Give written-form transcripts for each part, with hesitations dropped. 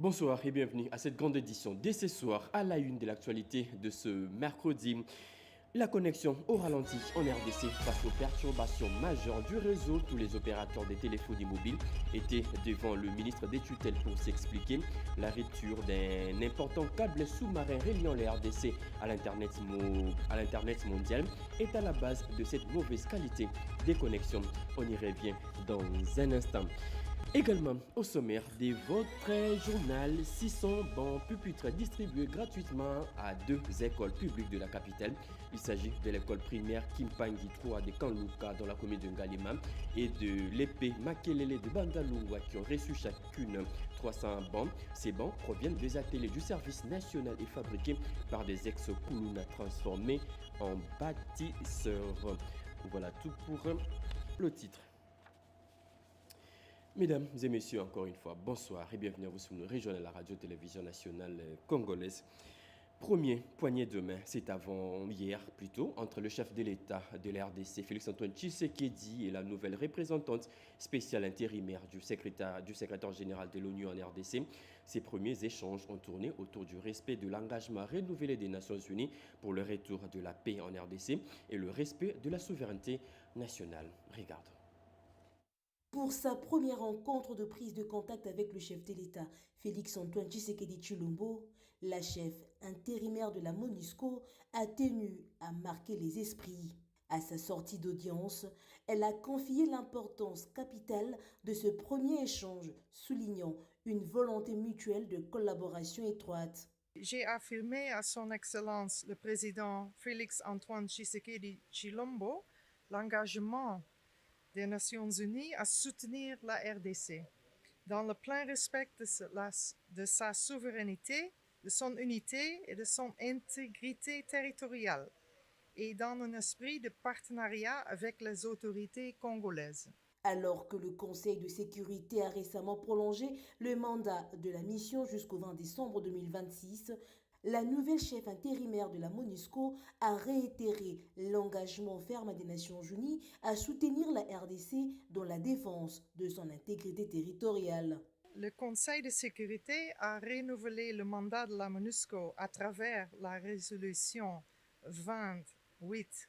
Bonsoir et bienvenue à cette grande édition dès ce soir à la une de l'actualité de ce mercredi. La connexion au ralenti en RDC face aux perturbations majeures du réseau. Tous les opérateurs des téléphones mobiles étaient devant le ministre des tutelles pour s'expliquer. La rupture d'un important câble sous-marin reliant les RDC à l'Internet mondial est à la base de cette mauvaise qualité des connexions. On y revient dans un instant. Également au sommaire de votre journal, 600 bancs pupitres distribués gratuitement à 2 écoles publiques de la capitale. Il s'agit de l'école primaire Kimpangi 3 de Kanluka dans la commune de Ngalima et de l'épée Makelele de Bandalungwa qui ont reçu chacune 300 bancs. Ces bancs proviennent des ateliers du service national et fabriqués par des ex-Kuluna transformés en bâtisseurs. Voilà tout pour le titre. Mesdames et messieurs, encore une fois, bonsoir et bienvenue à vous sur nos régions de la radio-télévision nationale congolaise. Premier poignée de main, c'est avant-hier plutôt, entre le chef de l'État de la RDC, Félix-Antoine Tshisekedi, et la nouvelle représentante spéciale intérimaire du secrétaire général de l'ONU en RDC. Ces premiers échanges ont tourné autour du respect de l'engagement renouvelé des Nations Unies pour le retour de la paix en RDC et le respect de la souveraineté nationale. Regarde. Pour sa première rencontre de prise de contact avec le chef de l'État, Félix-Antoine Tshisekedi Tshilombo, la chef intérimaire de la MONUSCO, a tenu à marquer les esprits. À sa sortie d'audience, elle a confié l'importance capitale de ce premier échange, soulignant une volonté mutuelle de collaboration étroite. J'ai affirmé à son Excellence le président Félix-Antoine Tshisekedi Tshilombo l'engagement des Nations Unies à soutenir la RDC dans le plein respect de sa souveraineté, de son unité et de son intégrité territoriale et dans un esprit de partenariat avec les autorités congolaises. Alors que le Conseil de sécurité a récemment prolongé le mandat de la mission jusqu'au 20 décembre 2026, la nouvelle chef intérimaire de la MONUSCO a réitéré l'engagement ferme des Nations Unies à soutenir la RDC dans la défense de son intégrité territoriale. Le Conseil de sécurité a renouvelé le mandat de la MONUSCO à travers la résolution 2808.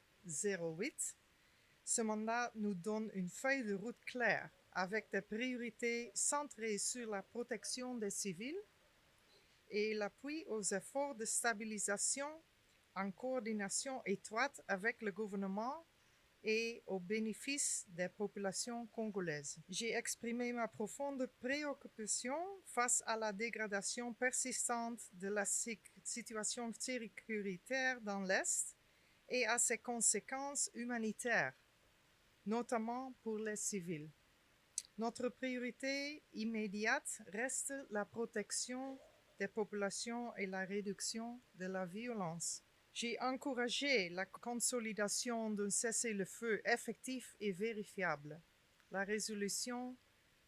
Ce mandat nous donne une feuille de route claire avec des priorités centrées sur la protection des civils et l'appui aux efforts de stabilisation en coordination étroite avec le gouvernement et au bénéfice des populations congolaises. J'ai exprimé ma profonde préoccupation face à la dégradation persistante de la situation sécuritaire dans l'Est et à ses conséquences humanitaires, notamment pour les civils. Notre priorité immédiate reste la protection des populations et la réduction de la violence. J'ai encouragé la consolidation d'un cessez-le-feu effectif et vérifiable. La résolution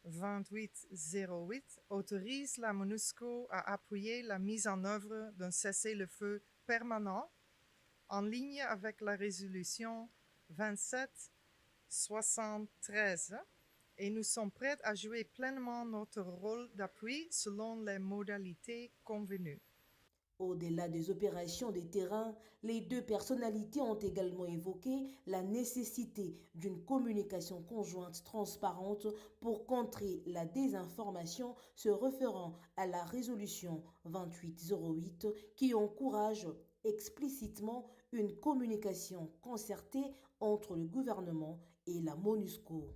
2808 autorise la MONUSCO à appuyer la mise en œuvre d'un cessez-le-feu permanent en ligne avec la résolution 2773 et nous sommes prêts à jouer pleinement notre rôle d'appui selon les modalités convenues. Au-delà des opérations de terrain, les deux personnalités ont également évoqué la nécessité d'une communication conjointe transparente pour contrer la désinformation se référant à la résolution 2808 qui encourage explicitement une communication concertée entre le gouvernement et la MONUSCO.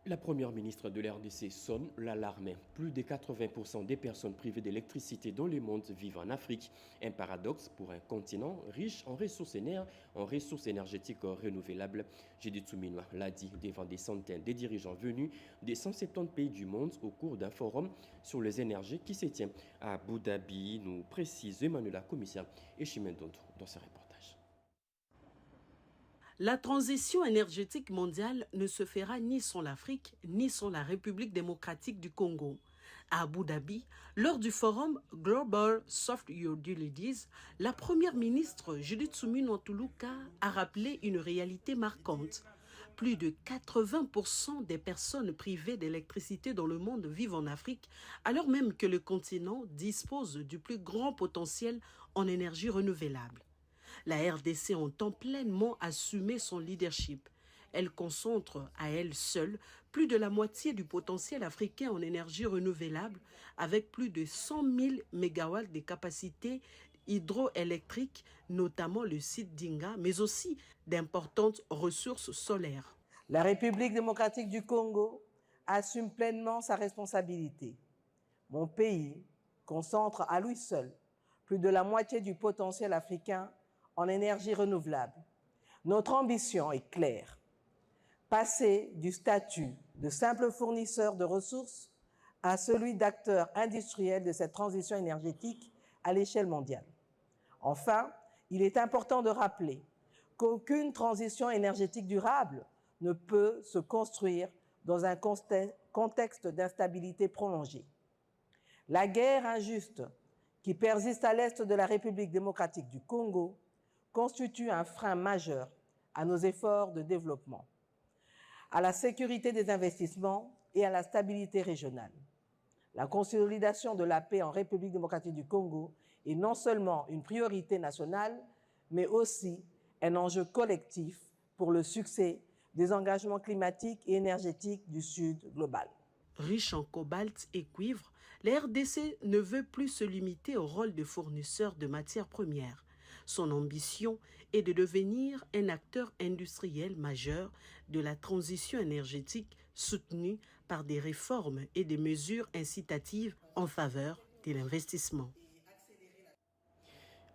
La première ministre de la RDC sonne l'alarme. Plus de 80% des personnes privées d'électricité dans le monde vivent en Afrique. Un paradoxe pour un continent riche en ressources énergétiques renouvelables. Judith Suminwa l'a dit devant des centaines de dirigeants venus des 170 pays du monde au cours d'un forum sur les énergies qui se tient à Abu Dhabi, nous précise Emmanuela Commissaire et Chimendonto dans ce reportage. La transition énergétique mondiale ne se fera ni sans l'Afrique, ni sans la République démocratique du Congo. À Abu Dhabi, lors du forum Global Soft Utilities, la première ministre Judith Suminwa Tuluka a rappelé une réalité marquante. Plus de 80% des personnes privées d'électricité dans le monde vivent en Afrique, alors même que le continent dispose du plus grand potentiel en énergie renouvelable. La RDC entend pleinement assumer son leadership. Elle concentre à elle seule plus de la moitié du potentiel africain en énergie renouvelable, avec plus de 100 000 MW de capacité hydroélectrique, notamment le site d'Inga, mais aussi d'importantes ressources solaires. La République démocratique du Congo assume pleinement sa responsabilité. Mon pays concentre à lui seul plus de la moitié du potentiel africain en énergie renouvelable. Notre ambition est claire. Passer du statut de simple fournisseur de ressources à celui d'acteur industriel de cette transition énergétique à l'échelle mondiale. Enfin, il est important de rappeler qu'aucune transition énergétique durable ne peut se construire dans un contexte d'instabilité prolongée. La guerre injuste qui persiste à l'est de la République démocratique du Congo constitue un frein majeur à nos efforts de développement, à la sécurité des investissements et à la stabilité régionale. La consolidation de la paix en République démocratique du Congo est non seulement une priorité nationale, mais aussi un enjeu collectif pour le succès des engagements climatiques et énergétiques du Sud global. Riche en cobalt et cuivre, la RDC ne veut plus se limiter au rôle de fournisseur de matières premières. Son ambition est de devenir un acteur industriel majeur de la transition énergétique soutenue par des réformes et des mesures incitatives en faveur de l'investissement.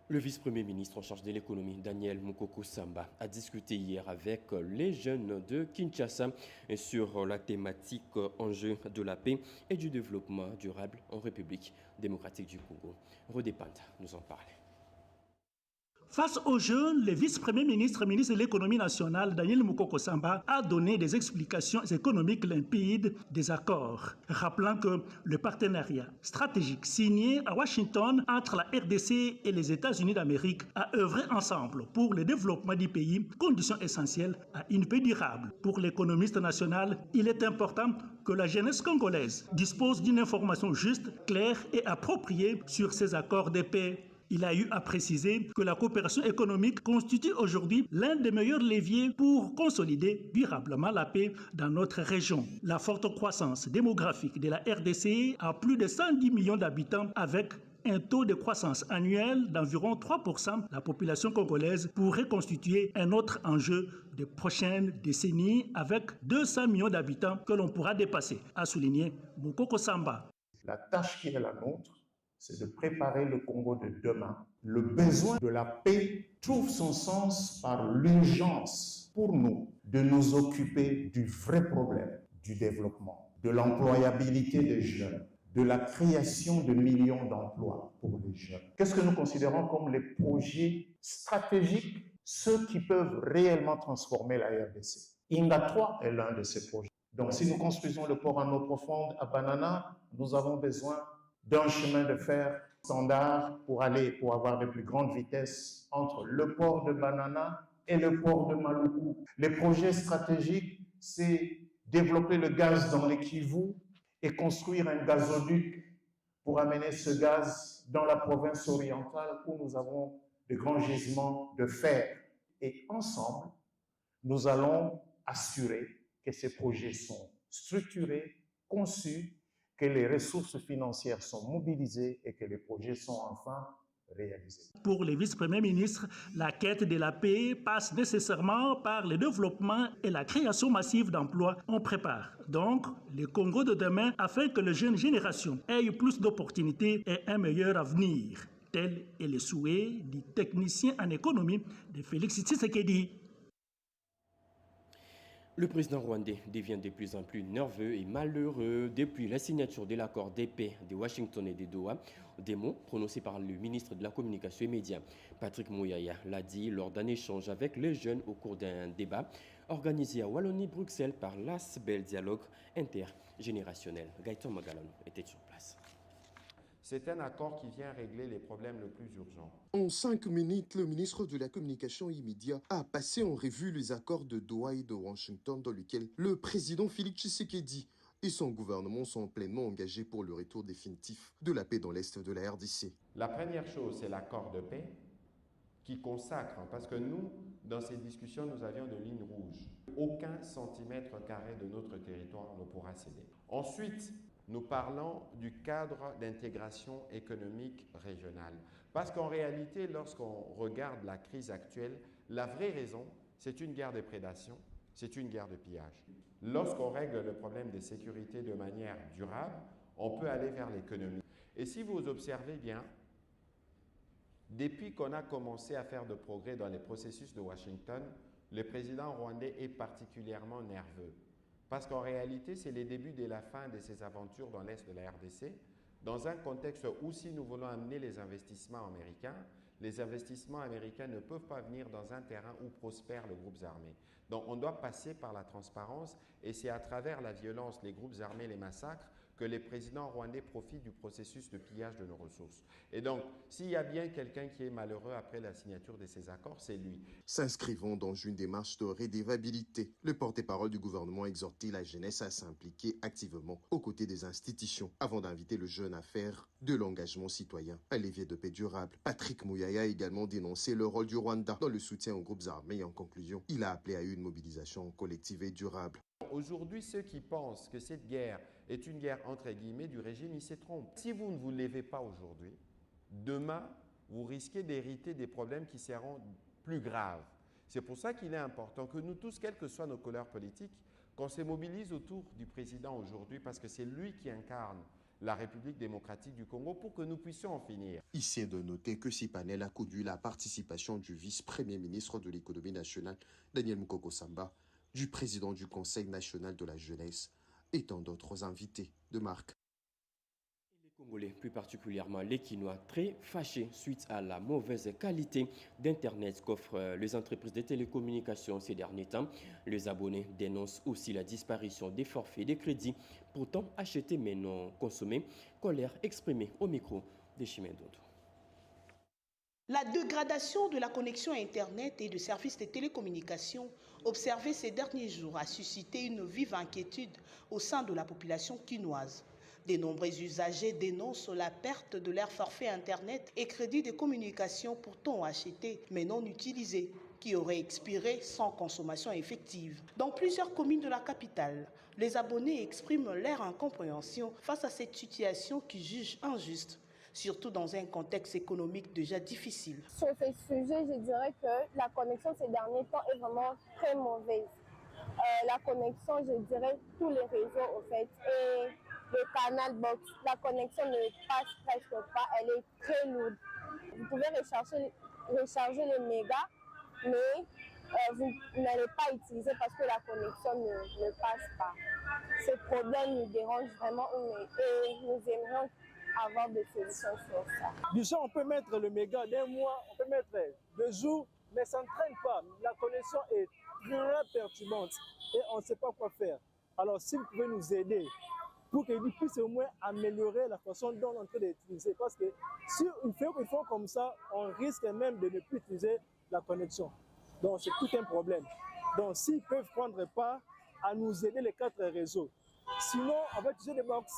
Le vice-premier ministre en charge de l'économie, Daniel Mukoko Samba, a discuté hier avec les jeunes de Kinshasa sur la thématique enjeux de la paix et du développement durable en République démocratique du Congo. Rodé Panda nous en parle. Face aux jeunes, le vice-premier ministre, ministre de l'économie nationale, Daniel Mukoko Samba, a donné des explications économiques limpides des accords, rappelant que le partenariat stratégique signé à Washington entre la RDC et les États-Unis d'Amérique a œuvré ensemble pour le développement du pays, condition essentielle à une paix durable. Pour l'économiste national, il est important que la jeunesse congolaise dispose d'une information juste, claire et appropriée sur ces accords de paix. Il a eu à préciser que la coopération économique constitue aujourd'hui l'un des meilleurs leviers pour consolider durablement la paix dans notre région. La forte croissance démographique de la RDC a plus de 110 millions d'habitants avec un taux de croissance annuel d'environ 3%. La population congolaise pourrait constituer un autre enjeu des prochaines décennies avec 200 millions d'habitants que l'on pourra dépasser, a souligné Mukoko Samba. La tâche qui est la nôtre, c'est de préparer le Congo de demain. Le besoin de la paix trouve son sens par l'urgence pour nous de nous occuper du vrai problème du développement, de l'employabilité des jeunes, de la création de millions d'emplois pour les jeunes. Qu'est-ce que nous considérons comme les projets stratégiques, ceux qui peuvent réellement transformer la RDC? Inga 3 est l'un de ces projets. Donc si nous construisons le port en eau profonde à Banana, nous avons besoin d'un chemin de fer standard pour avoir de plus grandes vitesses entre le port de Banana et le port de Maluku. Les projets stratégiques, c'est développer le gaz dans les Kivu et construire un gazoduc pour amener ce gaz dans la province orientale où nous avons de grands gisements de fer. Et ensemble, nous allons assurer que ces projets sont structurés, conçus, que les ressources financières sont mobilisées et que les projets sont enfin réalisés. Pour le vice-premier ministre, la quête de la paix passe nécessairement par le développement et la création massive d'emplois. On prépare donc le Congo de demain afin que les jeunes générations aient plus d'opportunités et un meilleur avenir. Tel est le souhait du technicien en économie de Félix Tshisekedi. Le président rwandais devient de plus en plus nerveux et malheureux depuis la signature de l'accord de paix de Washington et de Doha, des mots prononcés par le ministre de la Communication et Médias. Patrick Mouyaya l'a dit lors d'un échange avec les jeunes au cours d'un débat organisé à Wallonie-Bruxelles par l'ASBEL Dialogue intergénérationnel. Gaëtan Magalon était sur place. C'est un accord qui vient régler les problèmes les plus urgents. En 5 minutes, le ministre de la Communication et Médias a passé en revue les accords de Doha et de Washington dans lesquels le président Félix Tshisekedi et son gouvernement sont pleinement engagés pour le retour définitif de la paix dans l'Est de la RDC. La première chose, c'est l'accord de paix qui consacre, parce que nous, dans ces discussions, nous avions de lignes rouges. Aucun centimètre carré de notre territoire ne pourra céder. Ensuite, nous parlons du cadre d'intégration économique régionale. Parce qu'en réalité, lorsqu'on regarde la crise actuelle, la vraie raison, c'est une guerre de prédation, c'est une guerre de pillage. Lorsqu'on règle le problème de sécurité de manière durable, on peut aller vers l'économie. Et si vous observez bien, depuis qu'on a commencé à faire de progrès dans les processus de Washington, le président rwandais est particulièrement nerveux. Parce qu'en réalité, c'est les débuts de la fin de ses aventures dans l'Est de la RDC, dans un contexte où si nous voulons amener les investissements américains ne peuvent pas venir dans un terrain où prospèrent les groupes armés. Donc on doit passer par la transparence et c'est à travers la violence, les groupes armés, les massacres, que les présidents rwandais profitent du processus de pillage de nos ressources. Et donc, s'il y a bien quelqu'un qui est malheureux après la signature de ces accords, c'est lui. S'inscrivant dans une démarche de redevabilité, le porte-parole du gouvernement a exhorté la jeunesse à s'impliquer activement aux côtés des institutions avant d'inviter le jeune à faire de l'engagement citoyen un levier de paix durable. Patrick Mouyaya a également dénoncé le rôle du Rwanda dans le soutien aux groupes armés. En conclusion, il a appelé à une mobilisation collective et durable. Aujourd'hui, ceux qui pensent que cette guerre est une guerre entre guillemets du régime, ils se trompent. Si vous ne vous levez pas aujourd'hui, demain, vous risquez d'hériter des problèmes qui seront plus graves. C'est pour ça qu'il est important que nous tous, quelles que soient nos couleurs politiques, qu'on se mobilise autour du président aujourd'hui parce que c'est lui qui incarne la République démocratique du Congo pour que nous puissions en finir. Ici est de noter que ce panel a conduit la participation du vice-premier ministre de l'économie nationale, Daniel Mukoko-Samba, du président du Conseil national de la jeunesse et tant d'autres invités de marque. Les Congolais, plus particulièrement les Kinois, très fâchés suite à la mauvaise qualité d'Internet qu'offrent les entreprises de télécommunications ces derniers temps. Les abonnés dénoncent aussi la disparition des forfaits et des crédits, pourtant achetés mais non consommés. Colère exprimée au micro de Chimendonto. La dégradation de la connexion Internet et de services de télécommunications observée ces derniers jours a suscité une vive inquiétude au sein de la population quinoise. De nombreux usagers dénoncent la perte de leur forfait Internet et crédits de communication pourtant achetés mais non utilisés, qui auraient expiré sans consommation effective. Dans plusieurs communes de la capitale, les abonnés expriment leur incompréhension face à cette situation qu'ils jugent injuste, surtout dans un contexte économique déjà difficile. Sur ce sujet, je dirais que la connexion ces derniers temps est vraiment très mauvaise. La connexion, je dirais, tous les réseaux, au fait, et le canal box, la connexion ne passe presque pas, elle est très lourde. Vous pouvez recharger les mégas, mais vous n'allez pas utiliser parce que la connexion ne passe pas. Ce problème nous dérange vraiment et nous aimerions avoir des solutions sur ça. Déjà, on peut mettre le méga d'un mois, on peut mettre 2 jours, mais ça ne traîne pas. La connexion est très perturbante et on ne sait pas quoi faire. Alors, si vous pouvez nous aider pour qu'ils puissent au moins améliorer la façon dont on est en train d'utiliser, parce que si ils font comme ça, on risque même de ne plus utiliser la connexion. Donc, c'est tout un problème. Donc, s'ils peuvent prendre part à nous aider les 4 réseaux, sinon, on va utiliser des box.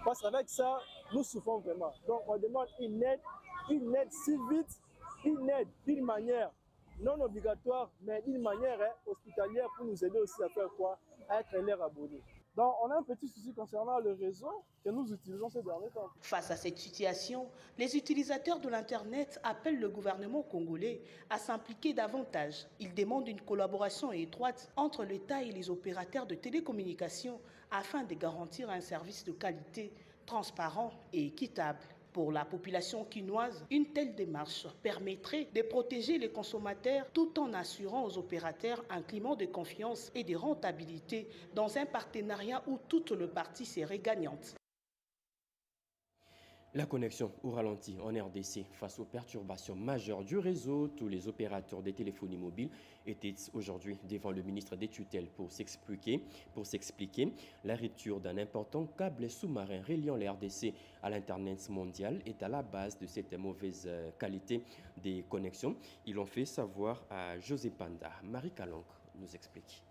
Parce qu'avec ça, nous souffrons vraiment. Donc, on demande une aide si vite, une aide d'une manière non obligatoire, mais d'une manière hospitalière pour nous aider aussi à faire quoi? À être l'air abonné. Donc, on a un petit souci concernant le réseau que nous utilisons ces derniers temps. Face à cette situation, les utilisateurs de l'Internet appellent le gouvernement congolais à s'impliquer davantage. Ils demandent une collaboration étroite entre l'État et les opérateurs de télécommunications afin de garantir un service de qualité, transparent et équitable. Pour la population quinoise, une telle démarche permettrait de protéger les consommateurs tout en assurant aux opérateurs un climat de confiance et de rentabilité dans un partenariat où toutes les parties seraient gagnantes. La connexion au ralenti en RDC face aux perturbations majeures du réseau. Tous les opérateurs des téléphonies mobiles étaient aujourd'hui devant le ministre des tutelles pour s'expliquer. La rupture d'un important câble sous-marin reliant les RDC à l'Internet mondial est à la base de cette mauvaise qualité des connexions. Ils l'ont fait savoir à José Panda. Marie Kalonk nous explique.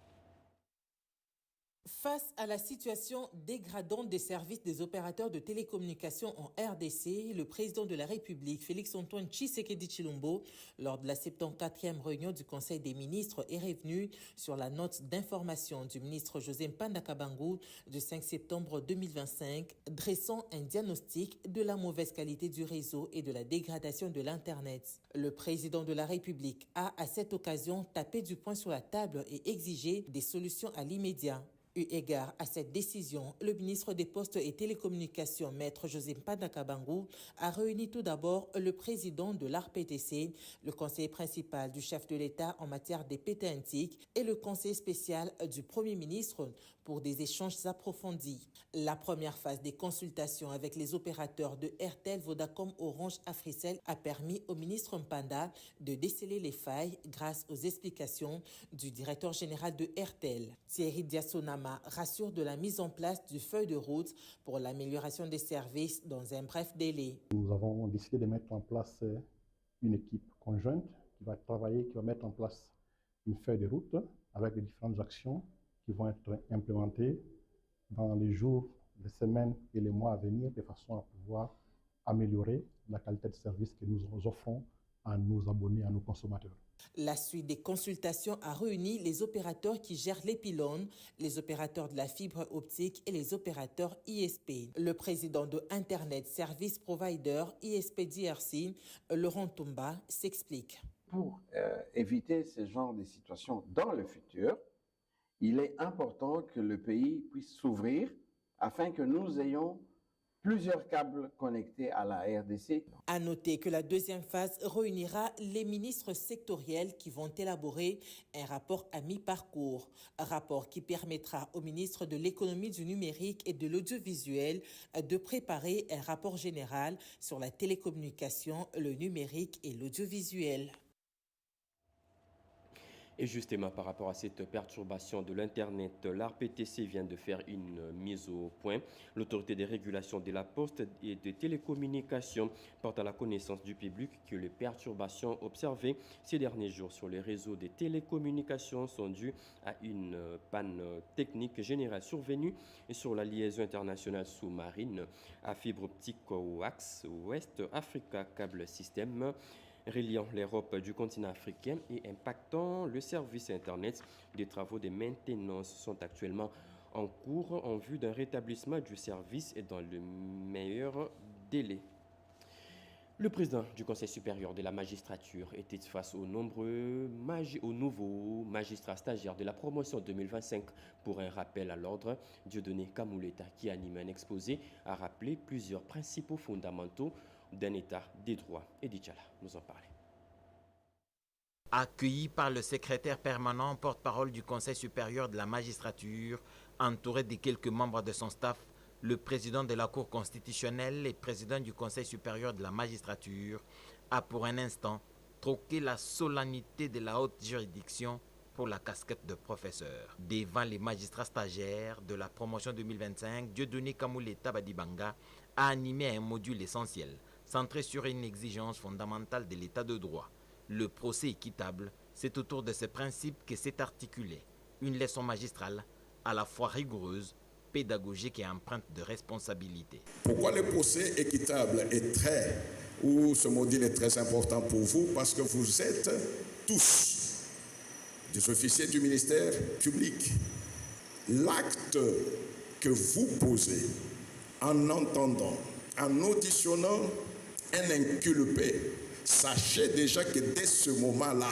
Face à la situation dégradante des services des opérateurs de télécommunications en RDC, le président de la République, Félix-Antoine Tshisekedi Tshilombo, lors de la 74e réunion du Conseil des ministres, est revenu sur la note d'information du ministre José Mpanda Kabangu du 5 septembre 2025, dressant un diagnostic de la mauvaise qualité du réseau et de la dégradation de l'Internet. Le président de la République a, à cette occasion, tapé du poing sur la table et exigé des solutions à l'immédiat. Eu égard à cette décision, le ministre des Postes et Télécommunications, Maître José Mpanda Kabangu, a réuni tout d'abord le président de l'ARPTC, le conseiller principal du chef de l'État en matière des pétés antiques et le conseiller spécial du Premier ministre pour des échanges approfondis. La première phase des consultations avec les opérateurs de Airtel, Vodacom, Orange, Africell a permis au ministre Mpanda de déceler les failles grâce aux explications du directeur général de Airtel. Thierry Diasonama rassure de la mise en place du feuille de route pour l'amélioration des services dans un bref délai. Nous avons décidé de mettre en place une équipe conjointe qui va travailler, qui va mettre en place une feuille de route avec les différentes actions qui vont être implémentées dans les jours, les semaines et les mois à venir de façon à pouvoir améliorer la qualité de service que nous offrons à nos abonnés, à nos consommateurs. La suite des consultations a réuni les opérateurs qui gèrent les pylônes, les opérateurs de la fibre optique et les opérateurs ISP. Le président de Internet Service Provider ISP DRC, Laurent Tomba, s'explique. Pour éviter ce genre de situation dans le futur, il est important que le pays puisse s'ouvrir afin que nous ayons plusieurs câbles connectés à la RDC. À noter que la deuxième phase réunira les ministres sectoriels qui vont élaborer un rapport à mi-parcours. Un rapport qui permettra au ministre de l'économie du numérique et de l'audiovisuel de préparer un rapport général sur la télécommunication, le numérique et l'audiovisuel. Et justement, par rapport à cette perturbation de l'Internet, l'ARPTC vient de faire une mise au point. L'autorité des régulations de la poste et des télécommunications porte à la connaissance du public que les perturbations observées ces derniers jours sur les réseaux des télécommunications sont dues à une panne technique générale survenue sur la liaison internationale sous-marine à fibre optique au axe Ouest Africa Cable System, reliant l'Europe du continent africain et impactant le service Internet. Des travaux de maintenance sont actuellement en cours en vue d'un rétablissement du service et dans le meilleur délai. Le président du Conseil supérieur de la magistrature était face aux nouveaux magistrats stagiaires de la promotion 2025. Pour un rappel à l'ordre, Dieudonné Kamouleta, qui anime un exposé, a rappelé plusieurs principaux fondamentaux d'un État des droits. Edith Chala nous en parlait. Accueilli par le secrétaire permanent porte-parole du Conseil supérieur de la magistrature, entouré de quelques membres de son staff, le président de la Cour constitutionnelle et président du Conseil supérieur de la magistrature a pour un instant troqué la solennité de la haute juridiction pour la casquette de professeur. Devant les magistrats stagiaires de la promotion 2025, Dieudonné Kamouleta Badibanga a animé un module essentiel, centré sur une exigence fondamentale de l'état de droit. Le procès équitable, c'est autour de ce principe que s'est articulée une leçon magistrale à la fois rigoureuse, pédagogique et empreinte de responsabilité. Pourquoi le procès équitable ce module est très important pour vous? Parce que vous êtes tous des officiers du ministère public. L'acte que vous posez en entendant, en auditionnant un inculpé, sachez déjà que dès ce moment-là,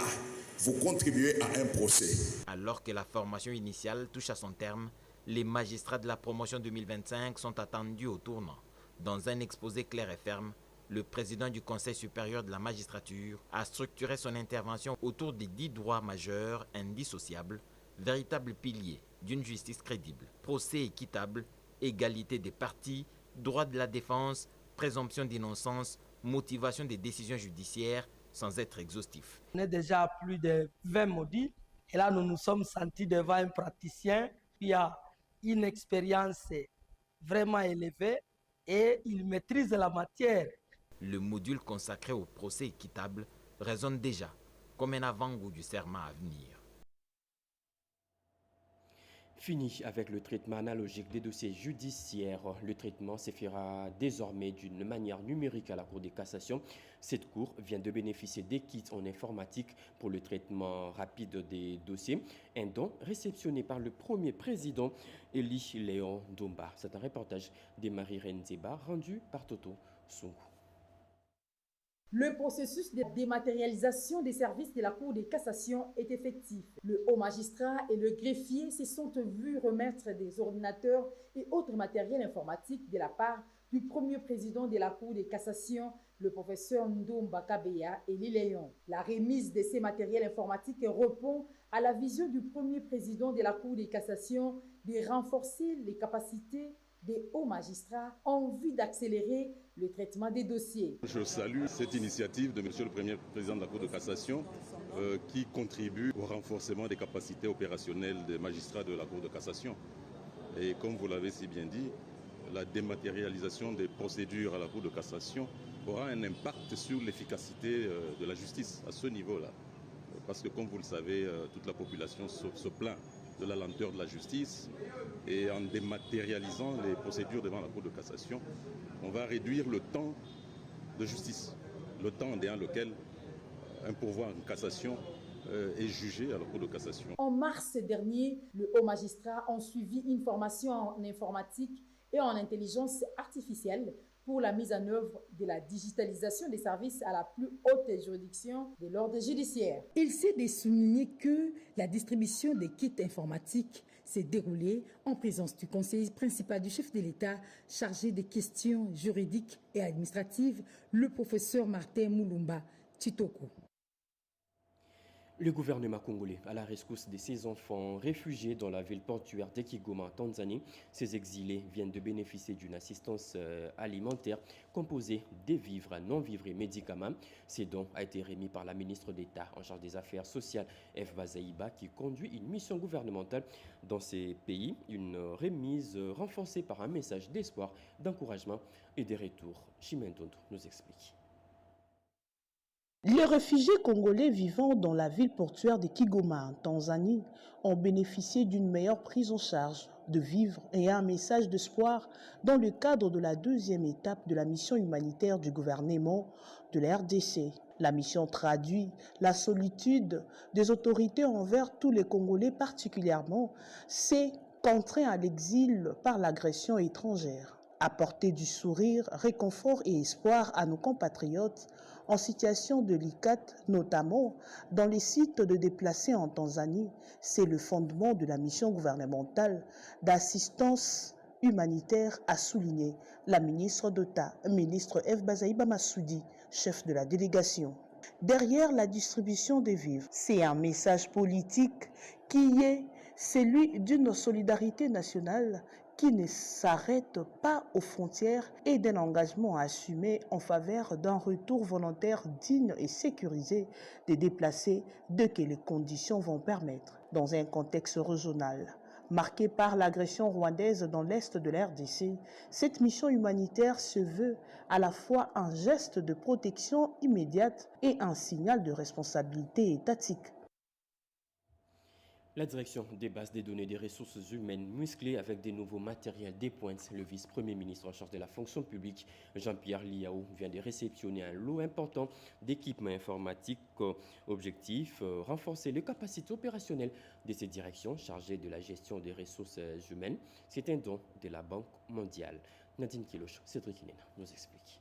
vous contribuez à un procès. Alors que la formation initiale touche à son terme, les magistrats de la promotion 2025 sont attendus au tournant. Dans un exposé clair et ferme, le président du Conseil supérieur de la magistrature a structuré son intervention autour des 10 droits majeurs indissociables, véritables piliers d'une justice crédible. Procès équitable, égalité des parties, droit de la défense, présomption d'innocence, motivation des décisions judiciaires, sans être exhaustif. On est déjà à plus de 20 modules et là nous nous sommes sentis devant un praticien qui a une expérience vraiment élevée et il maîtrise la matière. Le module consacré au procès équitable résonne déjà comme un avant-goût du serment à venir. Fini avec le traitement analogique des dossiers judiciaires. Le traitement se fera désormais d'une manière numérique à la Cour de cassation. Cette Cour vient de bénéficier des kits en informatique pour le traitement rapide des dossiers. Un don réceptionné par le premier président, Élie Léon Domba. C'est un reportage de Marie-Reine Zeba rendu par Toto Songo. Le processus de dématérialisation des services de la Cour de cassation est effectif. Le haut magistrat et le greffier se sont vus remettre des ordinateurs et autres matériels informatiques de la part du premier président de la Cour de cassation, le professeur Ndomba Kabeya et Léon. La remise de ces matériels informatiques répond à la vision du premier président de la Cour de cassation de renforcer les capacités des hauts magistrats en vue d'accélérer le traitement des dossiers. Je salue cette initiative de M. le Premier Président de la Cour de cassation qui contribue au renforcement des capacités opérationnelles des magistrats de la Cour de cassation. Et comme vous l'avez si bien dit, la dématérialisation des procédures à la Cour de cassation aura un impact sur l'efficacité de la justice à ce niveau-là. Parce que comme vous le savez, toute la population se plaint de la lenteur de la justice et en dématérialisant les procédures devant la Cour de cassation, on va réduire le temps de justice, le temps dans lequel un pourvoi en cassation est jugé à la Cour de cassation. En mars dernier, le haut magistrat a suivi une formation en informatique et en intelligence artificielle pour la mise en œuvre de la digitalisation des services à la plus haute juridiction de l'ordre judiciaire. Il s'est de souligner que la distribution des kits informatiques s'est déroulée en présence du conseiller principal du chef de l'État chargé des questions juridiques et administratives, le professeur Martin Moulumba Titoko. Le gouvernement congolais à la rescousse de ses enfants réfugiés dans la ville portuaire de Kigoma en Tanzanie. Ces exilés viennent de bénéficier d'une assistance alimentaire composée des vivres, non-vivres et médicaments. Ce don a été remis par la ministre d'État en charge des affaires sociales, F. Bazaïba, qui conduit une mission gouvernementale dans ces pays. Une remise renforcée par un message d'espoir, d'encouragement et de retour. Chimentondo nous explique. Les réfugiés congolais vivant dans la ville portuaire de Kigoma, en Tanzanie, ont bénéficié d'une meilleure prise en charge de vivres et un message d'espoir dans le cadre de la deuxième étape de la mission humanitaire du gouvernement de la RDC. La mission traduit la solitude des autorités envers tous les Congolais, particulièrement ceux contraints à l'exil par l'agression étrangère. Apporter du sourire, réconfort et espoir à nos compatriotes en situation délicate, notamment dans les sites de déplacés en Tanzanie, c'est le fondement de la mission gouvernementale d'assistance humanitaire, a souligné la ministre d'État, ministre F. Bazaïba Massoudi, chef de la délégation. Derrière la distribution des vivres, c'est un message politique qui est celui d'une solidarité nationale qui ne s'arrête pas aux frontières et d'un engagement assumé en faveur d'un retour volontaire digne et sécurisé des déplacés dès que les conditions vont permettre. Dans un contexte régional marqué par l'agression rwandaise dans l'est de la RDC, cette mission humanitaire se veut à la fois un geste de protection immédiate et un signal de responsabilité étatique. La direction des bases des données des ressources humaines musclées avec des nouveaux matériels des pointes. Le vice-premier ministre en charge de la fonction publique, Jean-Pierre Liao, vient de réceptionner un lot important d'équipements informatiques. Objectif, renforcer les capacités opérationnelles de ces directions chargées de la gestion des ressources humaines. C'est un don de la Banque mondiale. Nadine Kiloch, Cédric Inena nous explique.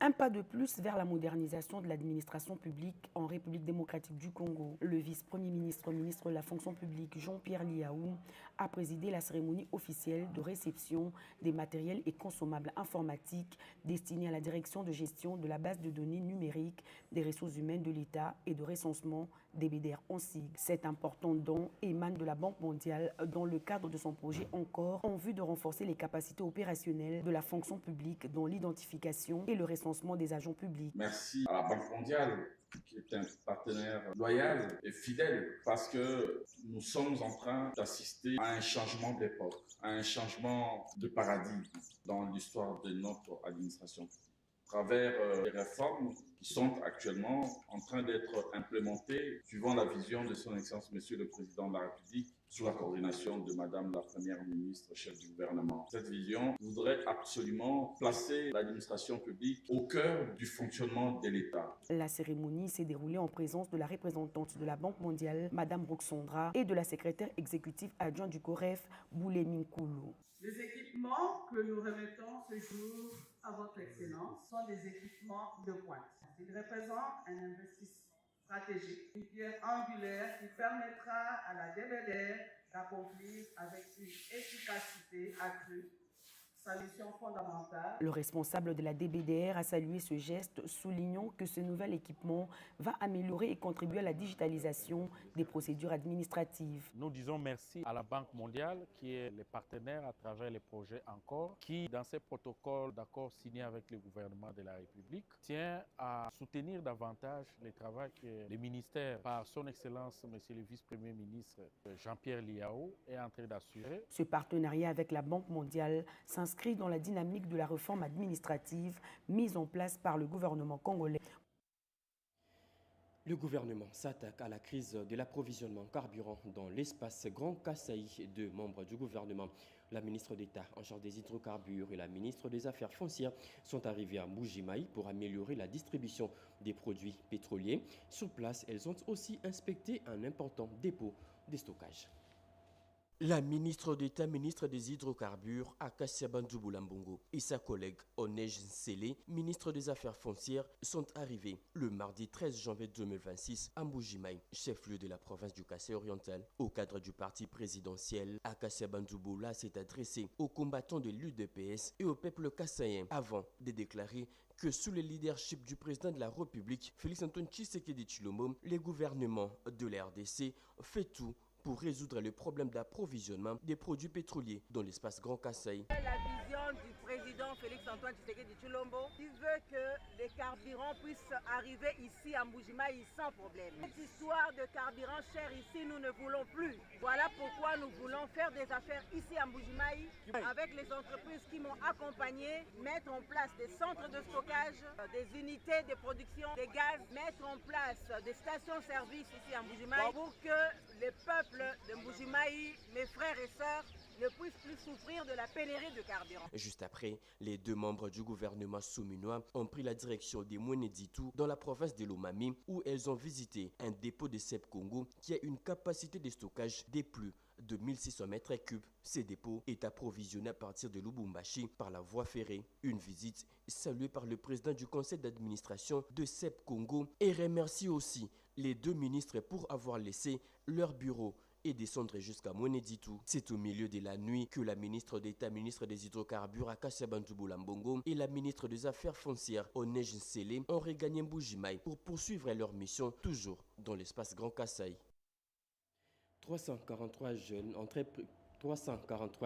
Un pas de plus vers la modernisation de l'administration publique en République démocratique du Congo. Le vice-premier ministre, ministre de la fonction publique, Jean-Pierre Liao, a présidé la cérémonie officielle de réception des matériels et consommables informatiques destinés à la direction de gestion de la base de données numériques des ressources humaines de l'État et de recensement DBDR en sigle. Cet important don émane de la Banque mondiale dans le cadre de son projet Encore, en vue de renforcer les capacités opérationnelles de la fonction publique dans l'identification et le recensement des agents publics. Merci à la Banque mondiale, qui est un partenaire loyal et fidèle, parce que nous sommes en train d'assister à un changement d'époque, à un changement de paradigme dans l'histoire de notre administration, à travers les réformes qui sont actuellement en train d'être implémentées suivant la vision de son Excellence Monsieur le Président de la République, sous la coordination de Madame la Première ministre, chef du gouvernement. Cette vision voudrait absolument placer l'administration publique au cœur du fonctionnement de l'État. La cérémonie s'est déroulée en présence de la représentante de la Banque mondiale, Madame Roxandra, et de la secrétaire exécutive adjointe du COREF, Boulé Minkoulou. Les équipements que nous remettons ce jour à votre Excellence sont des équipements de pointe. Ils représentent un investissement stratégique, une pierre angulaire qui permettra à la DBDR d'accomplir avec une efficacité accrue sa mission fondamentale. Le responsable de la DBDR a salué ce geste, soulignant que ce nouvel équipement va améliorer et contribuer à la digitalisation des procédures administratives. Nous disons merci à la Banque mondiale qui est le partenaire à travers les projets Encore, qui dans ces protocoles d'accord signés avec le gouvernement de la République tient à soutenir davantage le travail que le ministère, par son Excellence Monsieur le Vice-Premier ministre Jean-Pierre Liao, est en train d'assurer. Ce partenariat avec la Banque mondiale s'inscrit dans la dynamique de la réforme administrative mise en place par le gouvernement congolais. Le gouvernement s'attaque à la crise de l'approvisionnement carburant dans l'espace Grand Kasaï. Deux membres du gouvernement, la ministre d'État en charge des hydrocarbures et la ministre des Affaires foncières, sont arrivés à Mbuji-Mayi pour améliorer la distribution des produits pétroliers. Sur place, elles ont aussi inspecté un important dépôt de stockage. La ministre d'État, ministre des Hydrocarbures, Akasia Bandjoubou Lambongo, et sa collègue Onej Nsele, ministre des Affaires foncières, sont arrivés le mardi 13 janvier 2026 à Mbuji-Mayi, chef-lieu de la province du Kasaï oriental. Au cadre du parti présidentiel, Akasia Bandjoubou s'est adressé aux combattants de l'UDPS et au peuple kassaïen avant de déclarer que sous le leadership du président de la République, Félix-Antoine Tshisekedi Tshilombo, le gouvernement de la RDC fait tout pour résoudre le problème d'approvisionnement des produits pétroliers dans l'espace Grand Kasaï. La vision du président Félix-Antoine Tshisekedi Tshilombo, il veut que les carburants puissent arriver ici à Mbuji-Mayi sans problème. Cette histoire de carburant cher ici, nous ne voulons plus. Voilà pourquoi nous voulons faire des affaires ici à Mbuji-Mayi avec les entreprises qui m'ont accompagné, mettre en place des centres de stockage, des unités de production des gaz, mettre en place des stations-service ici à Mbuji-Mayi pour que les peuples de Mbuji-Mayi, mes frères et sœurs, ne puissent plus souffrir de la pénurie de carburant. Juste après, les deux membres du gouvernement souminois ont pris la direction des Mweneditu dans la province de Lomami, où elles ont visité un dépôt de Sep Congo qui a une capacité de stockage de plus de 1600 mètres cubes. Ce dépôt est approvisionné à partir de Lubumbashi par la voie ferrée. Une visite saluée par le président du conseil d'administration de Sep Congo et remercie aussi les deux ministres pour avoir laissé leur bureau et descendre jusqu'à Mweneditu. C'est au milieu de la nuit que la ministre d'État, ministre des Hydrocarbures, Akasia Bandjoubou Lambongo, et la ministre des Affaires foncières, Onej Nsele, ont regagné Mbuji-Mayi pour poursuivre leur mission, toujours dans l'espace Grand Kasaï. 343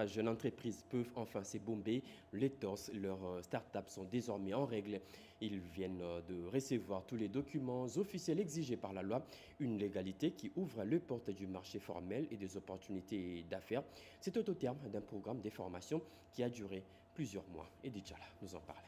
jeunes entreprises peuvent enfin s'ébomber les torses. Leurs startups sont désormais en règle. Ils viennent de recevoir tous les documents officiels exigés par la loi. Une légalité qui ouvre les portes du marché formel et des opportunités d'affaires. C'est au terme d'un programme de formation qui a duré plusieurs mois. Edith Chala nous en parlait.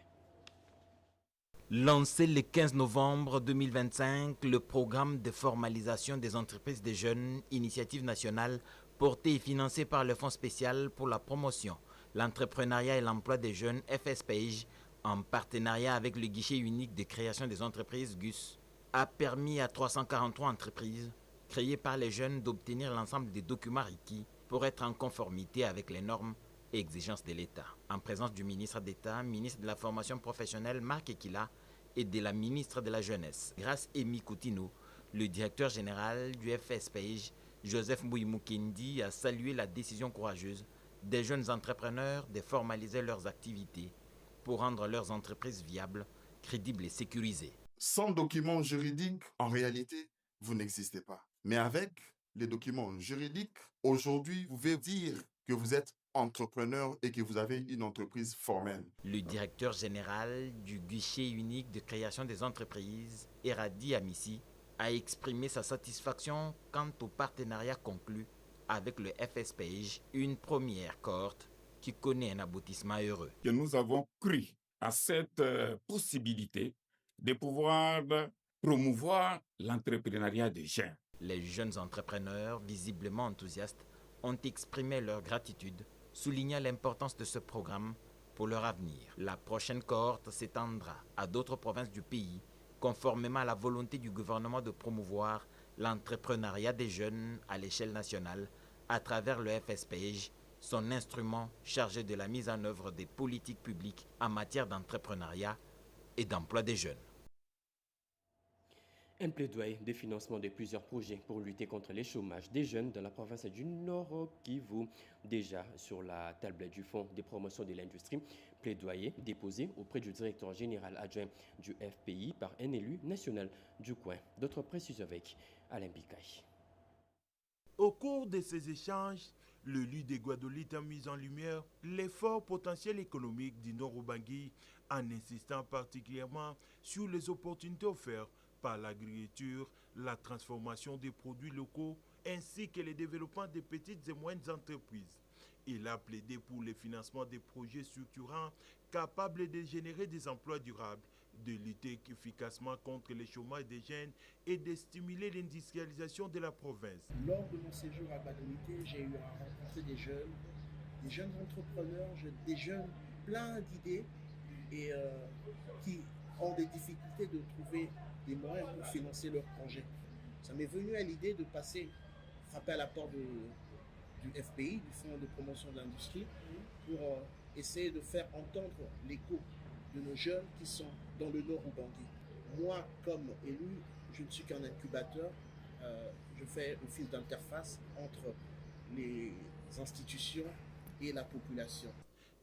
Lancé le 15 novembre 2025, le programme de formalisation des entreprises des jeunes, initiative nationale, porté et financé par le Fonds spécial pour la promotion, l'entrepreneuriat et l'emploi des jeunes FSPIJ, en partenariat avec le guichet unique de création des entreprises GUS, a permis à 343 entreprises créées par les jeunes d'obtenir l'ensemble des documents requis pour être en conformité avec les normes et exigences de l'État. En présence du ministre d'État, ministre de la formation professionnelle Marc Ekila et de la ministre de la Jeunesse, Grace Emi Koutino, le directeur général du FSPIJ, Joseph Mbouimoukendi, a salué la décision courageuse des jeunes entrepreneurs de formaliser leurs activités pour rendre leurs entreprises viables, crédibles et sécurisées. Sans documents juridiques, en réalité, vous n'existez pas. Mais avec les documents juridiques, aujourd'hui, vous pouvez dire que vous êtes entrepreneur et que vous avez une entreprise formelle. Le directeur général du guichet unique de création des entreprises, Eradi Amissi, a exprimé sa satisfaction quant au partenariat conclu avec le FSPJ, une première cohorte qui connaît un aboutissement heureux. Que nous avons cru à cette possibilité de pouvoir promouvoir l'entrepreneuriat des jeunes. Les jeunes entrepreneurs, visiblement enthousiastes, ont exprimé leur gratitude, soulignant l'importance de ce programme pour leur avenir. La prochaine cohorte s'étendra à d'autres provinces du pays, conformément à la volonté du gouvernement de promouvoir l'entrepreneuriat des jeunes à l'échelle nationale à travers le FSPJ, son instrument chargé de la mise en œuvre des politiques publiques en matière d'entrepreneuriat et d'emploi des jeunes. Un plaidoyer de financement de plusieurs projets pour lutter contre le chômage des jeunes dans la province du Nord qui vaut déjà sur la table du Fonds de promotion de l'industrie. Plaidoyer déposé auprès du directeur général adjoint du FPI par un élu national du coin. D'autres précisions avec Alain Bikaï. Au cours de ces échanges, le LUI de Guadeloupe a mis en lumière l'effort potentiel économique du Nord-Ubangui en insistant particulièrement sur les opportunités offertes par l'agriculture, la transformation des produits locaux ainsi que le développement des petites et moyennes entreprises. Il a plaidé pour le financement des projets structurants capables de générer des emplois durables, de lutter efficacement contre le chômage des jeunes et de stimuler l'industrialisation de la province. Lors de mon séjour à Guadeloupe, j'ai eu à rencontrer des jeunes entrepreneurs, des jeunes pleins d'idées et qui ont des difficultés de trouver des moyens pour financer leurs projets. Ça m'est venu à l'idée de frapper à la porte du FPI, du Fonds de promotion de l'industrie, pour essayer de faire entendre l'écho de nos jeunes qui sont dans le Nord-Ubangui. Moi, comme élu, je ne suis qu'un incubateur. Je fais le fil d'interface entre les institutions et la population.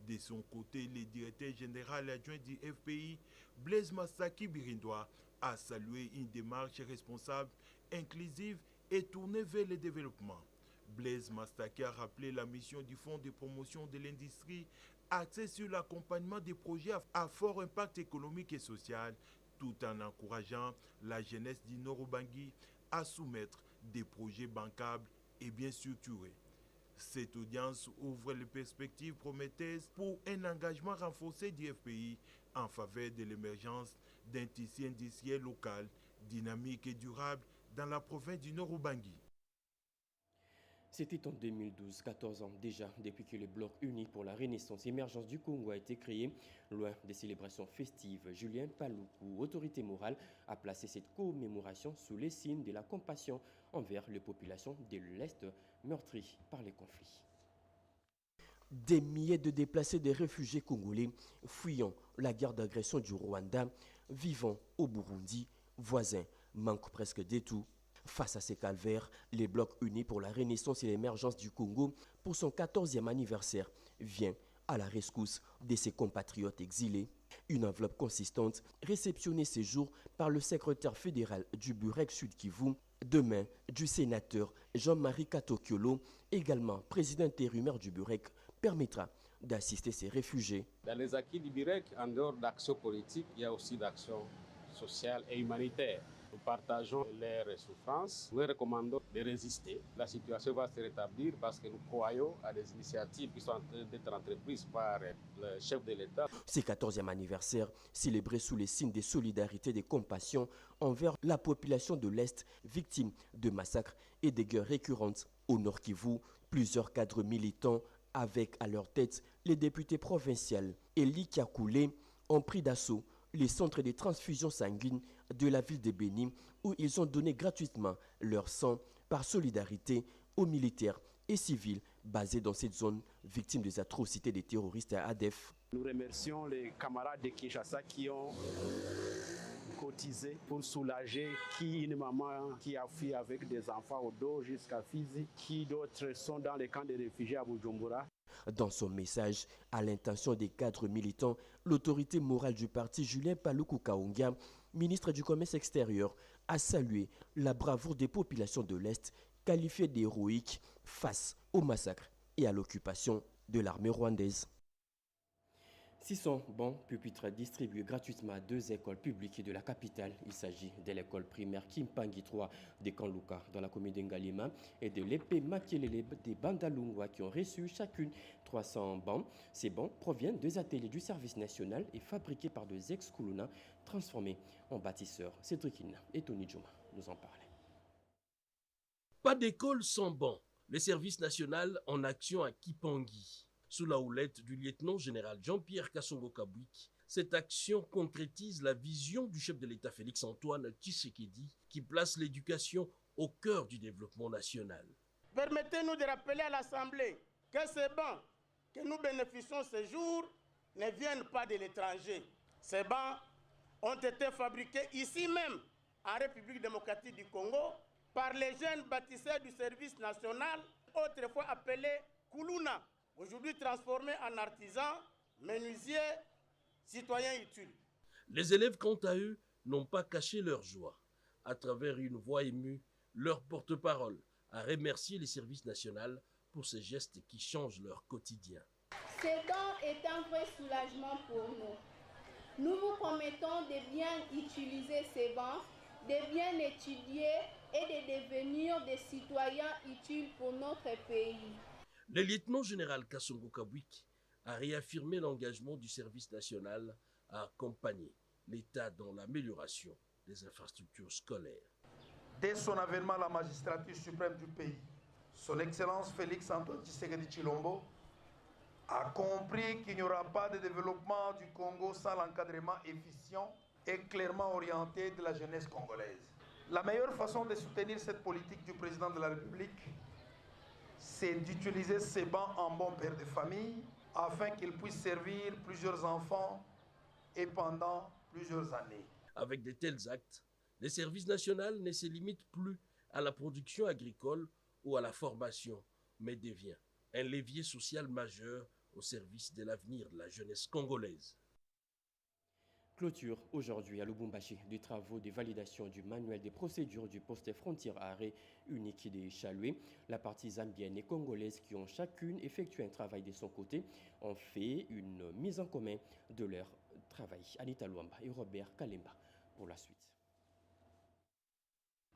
De son côté, le directeur général adjoint du FPI, Blaise Mastaki Birindois, a salué une démarche responsable, inclusive et tournée vers le développement. Blaise Mastaki a rappelé la mission du Fonds de promotion de l'industrie axée sur l'accompagnement des projets à fort impact économique et social, tout en encourageant la jeunesse du Nord-Ubangui à soumettre des projets bancables et bien structurés. Cette audience ouvre les perspectives prometteuses pour un engagement renforcé du FPI en faveur de l'émergence d'un tissu industriel local, dynamique et durable dans la province du Nord-Ubangui. C'était en 2012, 14 ans déjà, depuis que le Bloc uni pour la Renaissance et émergence du Congo a été créé. Loin des célébrations festives, Julien Paluku, autorité morale, a placé cette commémoration sous les signes de la compassion envers les populations de l'Est meurtries par les conflits. Des milliers de déplacés, des réfugiés congolais fuyant la guerre d'agression du Rwanda, vivant au Burundi, voisins, manquent presque de tout. Face à ces calvaires, les Blocs unis pour la Renaissance et l'émergence du Congo, pour son 14e anniversaire, vient à la rescousse de ses compatriotes exilés. Une enveloppe consistante réceptionnée ces jours par le secrétaire fédéral du Burek Sud Kivu, de main du sénateur Jean-Marie Katokiolo, également président intérimaire du Burek, permettra d'assister ces réfugiés. Dans les acquis du Burek, en dehors d'action politique, il y a aussi d'action sociale et humanitaire. Nous partageons leurs souffrances. Nous recommandons de résister. La situation va se rétablir parce que nous croyons à des initiatives qui sont en train d'être entreprises par le chef de l'État. Ce 14e anniversaire, célébré sous les signes de solidarité et de compassion envers la population de l'Est, victime de massacres et de guerres récurrentes. Au Nord Kivu, plusieurs cadres militants, avec à leur tête les députés provinciaux et Likiakoulé, ont pris d'assaut les centres de transfusion sanguine de la ville de Béni, où ils ont donné gratuitement leur sang par solidarité aux militaires et civils basés dans cette zone victimes des atrocités des terroristes à ADF. Nous remercions les camarades de Kinshasa qui ont cotisé pour soulager une maman qui a fui avec des enfants au dos jusqu'à Fizi, qui d'autres sont dans les camps de réfugiés à Bujumbura. Dans son message à l'intention des cadres militants, l'autorité morale du parti Julien Paluku Kaonga ministre du Commerce extérieur, a salué la bravoure des populations de l'Est, qualifiées d'héroïques face au massacre et à l'occupation de l'armée rwandaise. 600 bons pupitres distribués gratuitement à 2 écoles publiques de la capitale. Il s'agit de l'école primaire Kimpangi 3 de Kanluka dans la commune d'Ngalima et de l'épée Makelele des Bandalungwa qui ont reçu chacune 300 bancs. Ces bancs proviennent des ateliers du service national et fabriqués par des ex-Kuluna transformés en bâtisseurs. Cédric Ina et Tony Djouma nous en parlaient. Pas d'école sans bancs. Le service national en action à Kipangi. Sous la houlette du lieutenant-général Jean-Pierre Kasongo-Kabwiki, cette action concrétise la vision du chef de l'État Félix-Antoine Tshisekedi qui place l'éducation au cœur du développement national. Permettez-nous de rappeler à l'Assemblée que ces bancs que nous bénéficions ce jour ne viennent pas de l'étranger. Ces bancs ont été fabriqués ici même, en République démocratique du Congo, par les jeunes bâtisseurs du service national, autrefois appelés Kuluna, aujourd'hui transformés en artisans, menuisiers, citoyens utiles. Les élèves, quant à eux, n'ont pas caché leur joie. À travers une voix émue, leur porte-parole a remercié les services nationaux pour ces gestes qui changent leur quotidien. Ce don est un vrai soulagement pour nous. Nous vous promettons de bien utiliser ces bancs, de bien étudier et de devenir des citoyens utiles pour notre pays. Le lieutenant-général Kasongo-Kabwiki a réaffirmé l'engagement du service national à accompagner l'État dans l'amélioration des infrastructures scolaires. Dès son avènement à la magistrature suprême du pays, son Excellence Félix-Antoine Tshisekedi Tshilombo a compris qu'il n'y aura pas de développement du Congo sans l'encadrement efficient et clairement orienté de la jeunesse congolaise. La meilleure façon de soutenir cette politique du président de la République, c'est d'utiliser ces bancs en bon père de famille afin qu'ils puissent servir plusieurs enfants et pendant plusieurs années. Avec de tels actes, le service national ne se limite plus à la production agricole ou à la formation, mais devient un levier social majeur au service de l'avenir de la jeunesse congolaise. Clôture aujourd'hui à Lubumbashi des travaux de validation du manuel des procédures du poste frontière arrêt unique des Chaloué. La partie zambienne et congolaise qui ont chacune effectué un travail de son côté ont fait une mise en commun de leur travail. Anita Luamba et Robert Kalemba pour la suite.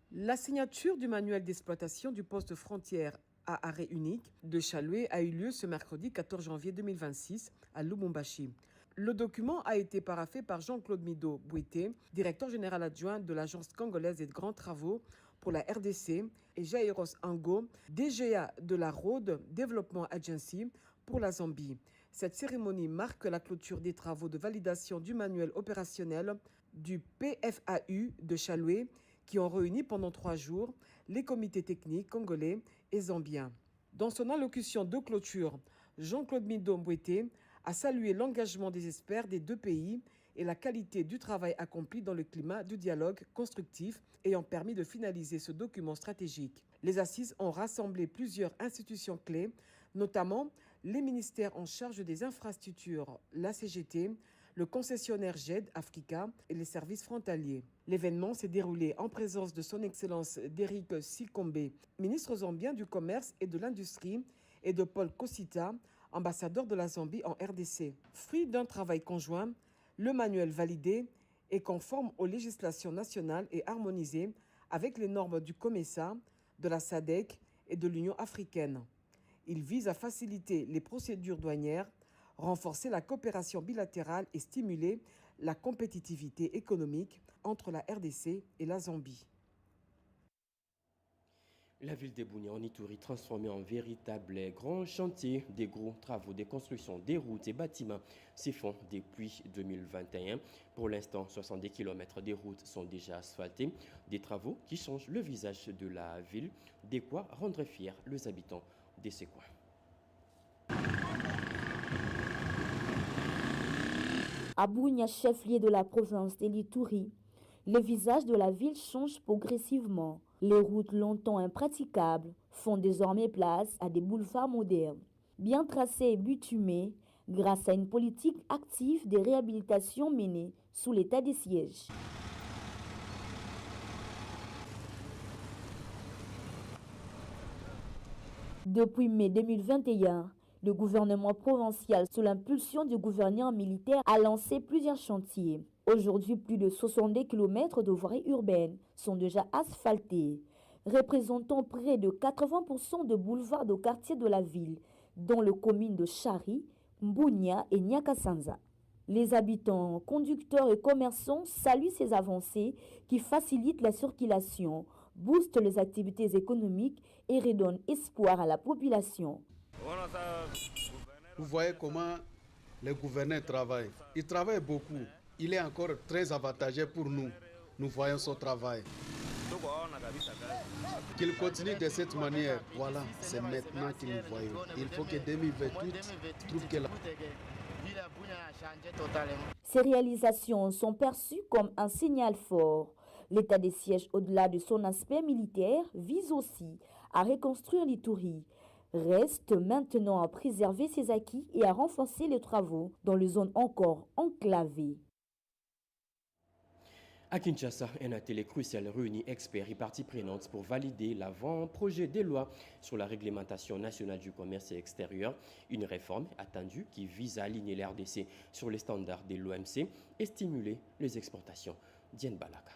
La signature du manuel d'exploitation du poste frontière à arrêt unique de Chaloué a eu lieu ce mercredi 14 janvier 2026 à Lubumbashi. Le document a été paraphé par Jean-Claude Mido Bouité, directeur général adjoint de l'Agence congolaise des grands travaux pour la RDC, et Jaïros Ango, DGA de la Road Development Agency pour la Zambie. Cette cérémonie marque la clôture des travaux de validation du manuel opérationnel du PFAU de Chaloué qui ont réuni pendant 3 jours les comités techniques congolais et zambiens. Dans son allocution de clôture, Jean-Claude Mido Bouité a salué l'engagement des experts des 2 pays et la qualité du travail accompli dans le climat du dialogue constructif ayant permis de finaliser ce document stratégique. Les assises ont rassemblé plusieurs institutions clés, notamment les ministères en charge des infrastructures, la CGT, le concessionnaire GED Africa et les services frontaliers. L'événement s'est déroulé en présence de son Excellence Derrick Sikombe, ministre zambien du Commerce et de l'Industrie, et de Paul Kosita, ambassadeur de la Zambie en RDC. Fruit d'un travail conjoint, le manuel validé est conforme aux législations nationales et harmonisé avec les normes du COMESA, de la SADC et de l'Union africaine. Il vise à faciliter les procédures douanières, renforcer la coopération bilatérale et stimuler la compétitivité économique entre la RDC et la Zambie. La ville de Bunia en Ituri, transformée en véritable grand chantier, des gros travaux de construction des routes et bâtiments s'y font depuis 2021. Pour l'instant, 70 km des routes sont déjà asphaltés. Des travaux qui changent le visage de la ville, de quoi rendre fiers les habitants de ces coins. À Bunia, chef-lieu de la province de l'Ituri, le visage de la ville change progressivement. Les routes longtemps impraticables font désormais place à des boulevards modernes, bien tracés et bitumés grâce à une politique active de réhabilitation menée sous l'état de siège. Depuis mai 2021, le gouvernement provincial, sous l'impulsion du gouverneur militaire, a lancé plusieurs chantiers. Aujourd'hui, plus de 62 km de voiries urbaines sont déjà asphaltées, représentant près de 80% de boulevards de quartiers de la ville, dont les communes de Chari, Mbounia et Nyakasanza. Les habitants, conducteurs et commerçants saluent ces avancées qui facilitent la circulation, boostent les activités économiques et redonnent espoir à la population. Vous voyez comment les gouverneurs travaillent. Ils travaillent beaucoup. Il est encore très avantageux pour nous. Nous voyons son travail. Qu'il continue de cette manière. Voilà, c'est maintenant que nous voyons. Il faut que 2028 trouve que la... Ces réalisations sont perçues comme un signal fort. L'état des sièges, au-delà de son aspect militaire, vise aussi à reconstruire l'Ituri. Reste maintenant à préserver ses acquis et à renforcer les travaux dans les zones encore enclavées. À Kinshasa, un atelier crucial réunit experts et parties prenantes pour valider l'avant-projet de loi sur la réglementation nationale du commerce extérieur, une réforme attendue qui vise à aligner l'RDC sur les standards de l'OMC et stimuler les exportations. Diane Balaka.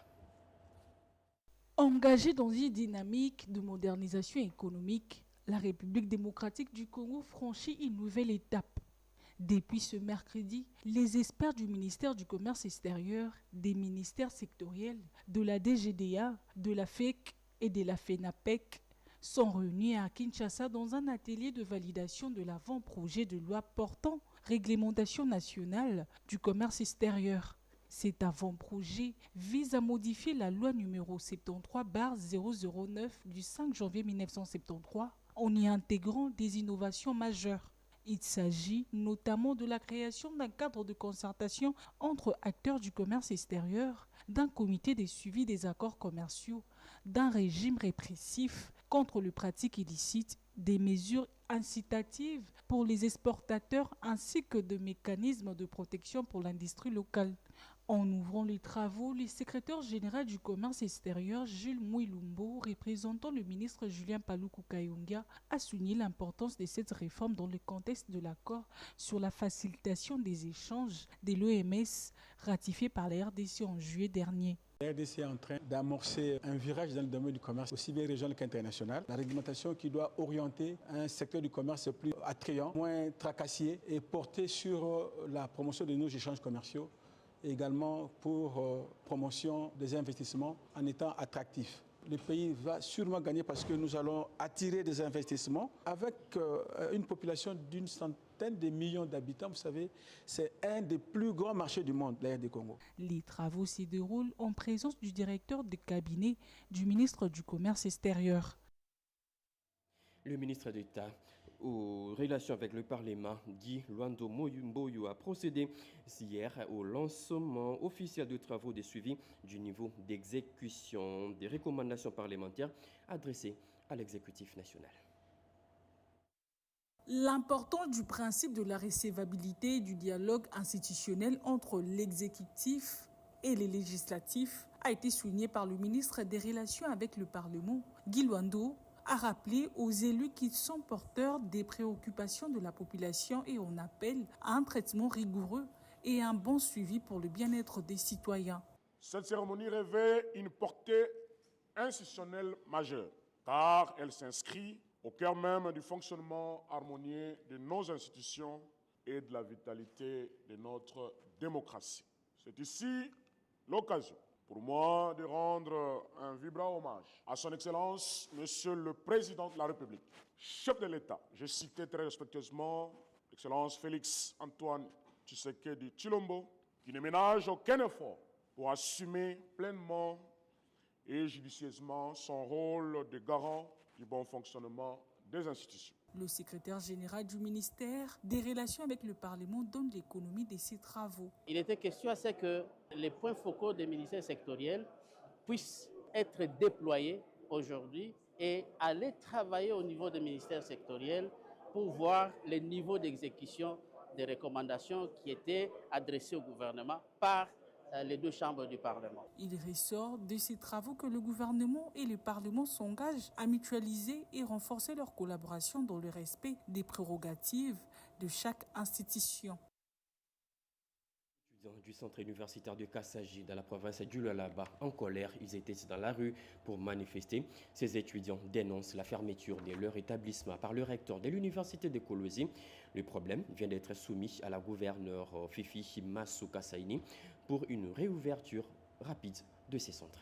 Engagée dans une dynamique de modernisation économique, la République démocratique du Congo franchit une nouvelle étape. Depuis ce mercredi, les experts du ministère du Commerce extérieur, des ministères sectoriels, de la DGDA, de la FEC et de la FENAPEC sont réunis à Kinshasa dans un atelier de validation de l'avant-projet de loi portant réglementation nationale du commerce extérieur. Cet avant-projet vise à modifier la loi numéro 73/009 du 5 janvier 1973 en y intégrant des innovations majeures. Il s'agit notamment de la création d'un cadre de concertation entre acteurs du commerce extérieur, d'un comité de suivi des accords commerciaux, d'un régime répressif contre les pratiques illicites, des mesures incitatives pour les exportateurs ainsi que de mécanismes de protection pour l'industrie locale. En ouvrant les travaux, le secrétaire général du commerce extérieur, Jules Mouilumbo, représentant le ministre Julien Paluku Kayonga, a souligné l'importance de cette réforme dans le contexte de l'accord sur la facilitation des échanges de l'OMS ratifié par la RDC en juillet dernier. La RDC est en train d'amorcer un virage dans le domaine du commerce, aussi bien régional qu'international. La réglementation qui doit orienter un secteur du commerce plus attrayant, moins tracassier et porter sur la promotion de nos échanges commerciaux, et également pour promotion des investissements en étant attractif. Le pays va sûrement gagner parce que nous allons attirer des investissements avec une population d'une centaine de millions d'habitants. Vous savez, c'est un des plus grands marchés du monde, la RD Congo. Les travaux se déroulent en présence du directeur de cabinet du ministre du Commerce extérieur. Le ministre d'État aux relations avec le Parlement, Guy Luando Moyumboyo, a procédé hier au lancement officiel de travaux de suivi du niveau d'exécution des recommandations parlementaires adressées à l'exécutif national. L'importance du principe de la recevabilité et du dialogue institutionnel entre l'exécutif et les législatifs a été souligné par le ministre des Relations avec le Parlement, Guy Luando, a rappelé aux élus qu'ils sont porteurs des préoccupations de la population et on appelle à un traitement rigoureux et un bon suivi pour le bien-être des citoyens. Cette cérémonie revêt une portée institutionnelle majeure, car elle s'inscrit au cœur même du fonctionnement harmonieux de nos institutions et de la vitalité de notre démocratie. C'est ici l'occasion pour moi de rendre un vibrant hommage à son Excellence, Monsieur le Président de la République, chef de l'État. Je citais très respectueusement l'Excellence Félix Antoine Tshisekedi Tshilombo, qui ne ménage aucun effort pour assumer pleinement et judicieusement son rôle de garant du bon fonctionnement des institutions. Le secrétaire général du ministère des Relations avec le Parlement donne l'économie de ses travaux. Il était question à ce que les points focaux des ministères sectoriels puissent être déployés aujourd'hui et aller travailler au niveau des ministères sectoriels pour voir les niveaux d'exécution des recommandations qui étaient adressées au gouvernement par les deux chambres du Parlement. Il ressort de ces travaux que le gouvernement et le Parlement s'engagent à mutualiser et renforcer leur collaboration dans le respect des prérogatives de chaque institution. Du centre universitaire de Kassaji dans la province du Lualaba en colère. Ils étaient dans la rue pour manifester. Ces étudiants dénoncent la fermeture de leur établissement par le recteur de l'université de Kolwezi. Le problème vient d'être soumis à la gouverneure Fifi Massou Kassaini pour une réouverture rapide de ces centres.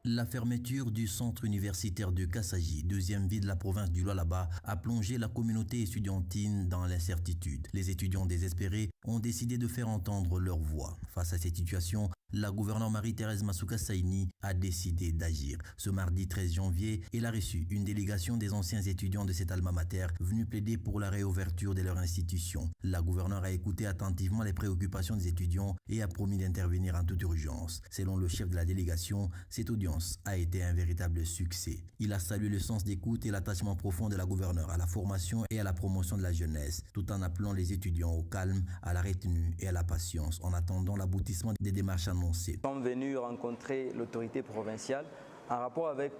La fermeture du centre universitaire de Kassaji, deuxième ville de la province du Lualaba, a plongé la communauté estudiantine dans l'incertitude. Les étudiants désespérés ont décidé de faire entendre leur voix. Face à cette situation, la gouverneure Marie-Thérèse Massou Kassaini a décidé d'agir. Ce mardi 13 janvier, elle a reçu une délégation des anciens étudiants de cet alma mater venus plaider pour la réouverture de leur institution. La gouverneure a écouté attentivement les préoccupations des étudiants et a promis d'intervenir en toute urgence. Selon le chef de la délégation, cette audience a été un véritable succès. Il a salué le sens d'écoute et l'attachement profond de la gouverneure à la formation et à la promotion de la jeunesse, tout en appelant les étudiants au calme, à la retenue et à la patience en attendant l'aboutissement des démarches annoncées. Nous sommes venus rencontrer l'autorité provinciale en rapport avec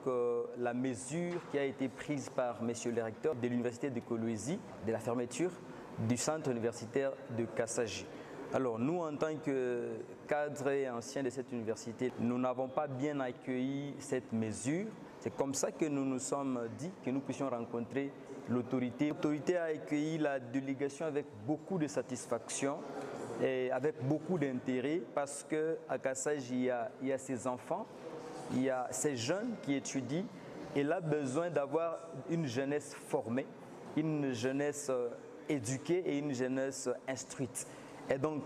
la mesure qui a été prise par M. le recteur de l'université de Kolwezi de la fermeture du centre universitaire de Kassaji. Alors nous, en tant que cadres et anciens de cette université, nous n'avons pas bien accueilli cette mesure. C'est comme ça que nous nous sommes dit que nous puissions rencontrer l'autorité. L'autorité a accueilli la délégation avec beaucoup de satisfaction et avec beaucoup d'intérêt parce qu'à Kassaji, il y a ces enfants, il y a ces jeunes qui étudient. Elle a besoin d'avoir une jeunesse formée, une jeunesse éduquée et une jeunesse instruite. Et donc,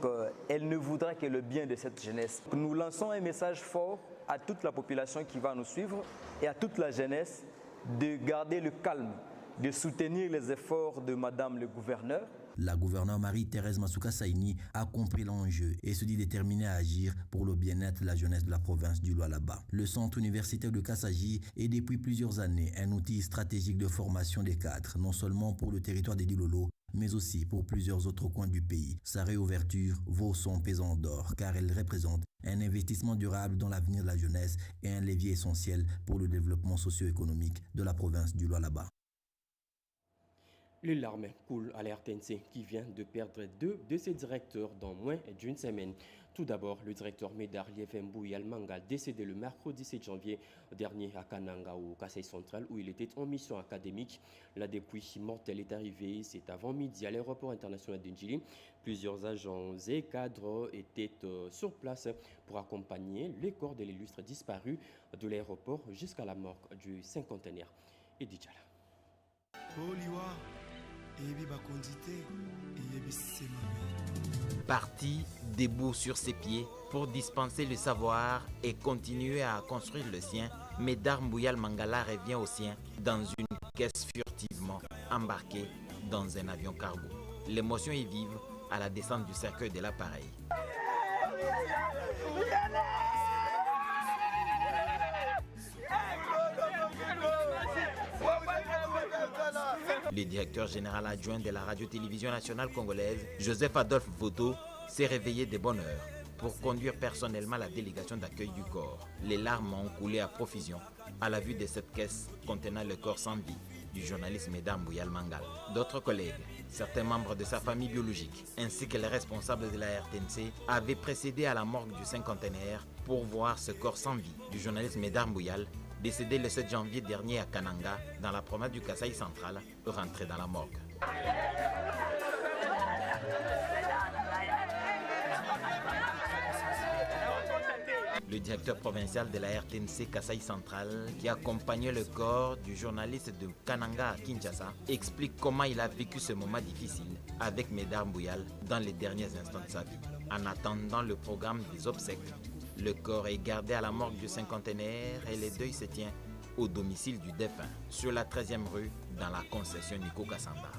elle ne voudra que le bien de cette jeunesse. Nous lançons un message fort à toute la population qui va nous suivre et à toute la jeunesse de garder le calme, de soutenir les efforts de Madame le gouverneur. La gouverneure Marie-Thérèse Massou Kassaini a compris l'enjeu et se dit déterminée à agir pour le bien-être de la jeunesse de la province du Lualaba. Le centre universitaire de Kassaji est depuis plusieurs années un outil stratégique de formation des cadres, non seulement pour le territoire des Dilolo, mais aussi pour plusieurs autres coins du pays. Sa réouverture vaut son pesant d'or car elle représente un investissement durable dans l'avenir de la jeunesse et un levier essentiel pour le développement socio-économique de la province du Lualaba. Les larmes coulent à la RTNC qui vient de perdre 2 de ses directeurs dans moins d'une semaine. Tout d'abord, le directeur Médard Liefembou Yalmanga, décédé le mercredi 7 janvier dernier à Kananga au Kasaï central où il était en mission académique. La dépouille mortelle est arrivée cet avant-midi à l'aéroport international de Njili. Plusieurs agents et cadres étaient sur place pour accompagner les corps de l'illustre disparu de l'aéroport jusqu'à la morgue du cinquantenaire Edi Djala. Parti debout sur ses pieds pour dispenser le savoir et continuer à construire le sien, Médard Mbouyal Mangala revient au sien dans une caisse furtivement embarquée dans un avion cargo. L'émotion est vive à la descente du cercueil de l'appareil. Le directeur général adjoint de la radio-télévision nationale congolaise, Joseph Adolphe Voto, s'est réveillé de bonne heure pour conduire personnellement la délégation d'accueil du corps. Les larmes ont coulé à profusion à la vue de cette caisse contenant le corps sans vie du journaliste Médard Mbouyal Mangala. D'autres collègues, certains membres de sa famille biologique, ainsi que les responsables de la RTNC, avaient précédé à la morgue du cinquantenaire pour voir ce corps sans vie du journaliste Médard Mbouyal, décédé le 7 janvier dernier à Kananga, dans la province du Kasaï central, rentré dans la morgue. Le directeur provincial de la RTNC Kasaï central, qui accompagnait le corps du journaliste de Kananga à Kinshasa, explique comment il a vécu ce moment difficile avec Médard Mbouyal dans les derniers instants de sa vie. En attendant le programme des obsèques, le corps est gardé à la morgue du cinquantenaire et le deuil se tient au domicile du défunt, sur la 13e rue, dans la concession Nico Kassanda.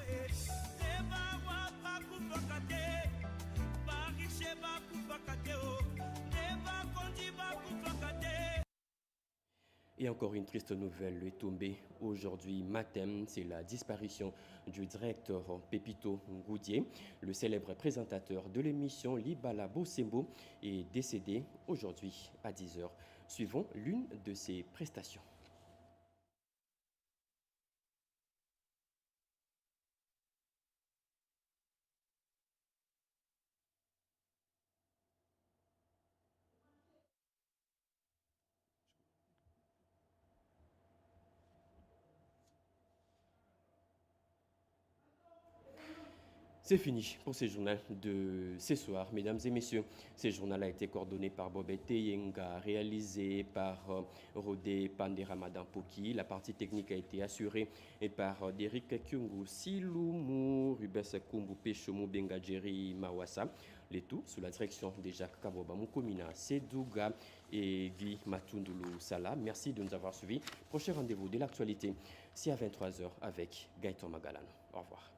Et encore une triste nouvelle est tombée aujourd'hui matin, c'est la disparition du directeur Pépito Ngoudié. Le célèbre présentateur de l'émission Libala Bosembo est décédé aujourd'hui à 10h. Suivons l'une de ses prestations. C'est fini pour ce journal de ce soir, mesdames et messieurs. Ce journal a été coordonné par Bobette Yenga, réalisé par Rodé Panderamadan Poki. La partie technique a été assurée par Derek Kyungu Silumu, Rubens Kumbu Peshomu Bengadjeri Mawasa. Les tout sous la direction de Jacques Kaboba Moukomina Sedouga et Guy Matundulu Sala. Merci de nous avoir suivis. Prochain rendez-vous de l'actualité, c'est à 23h avec Gaëtan Magalan. Au revoir.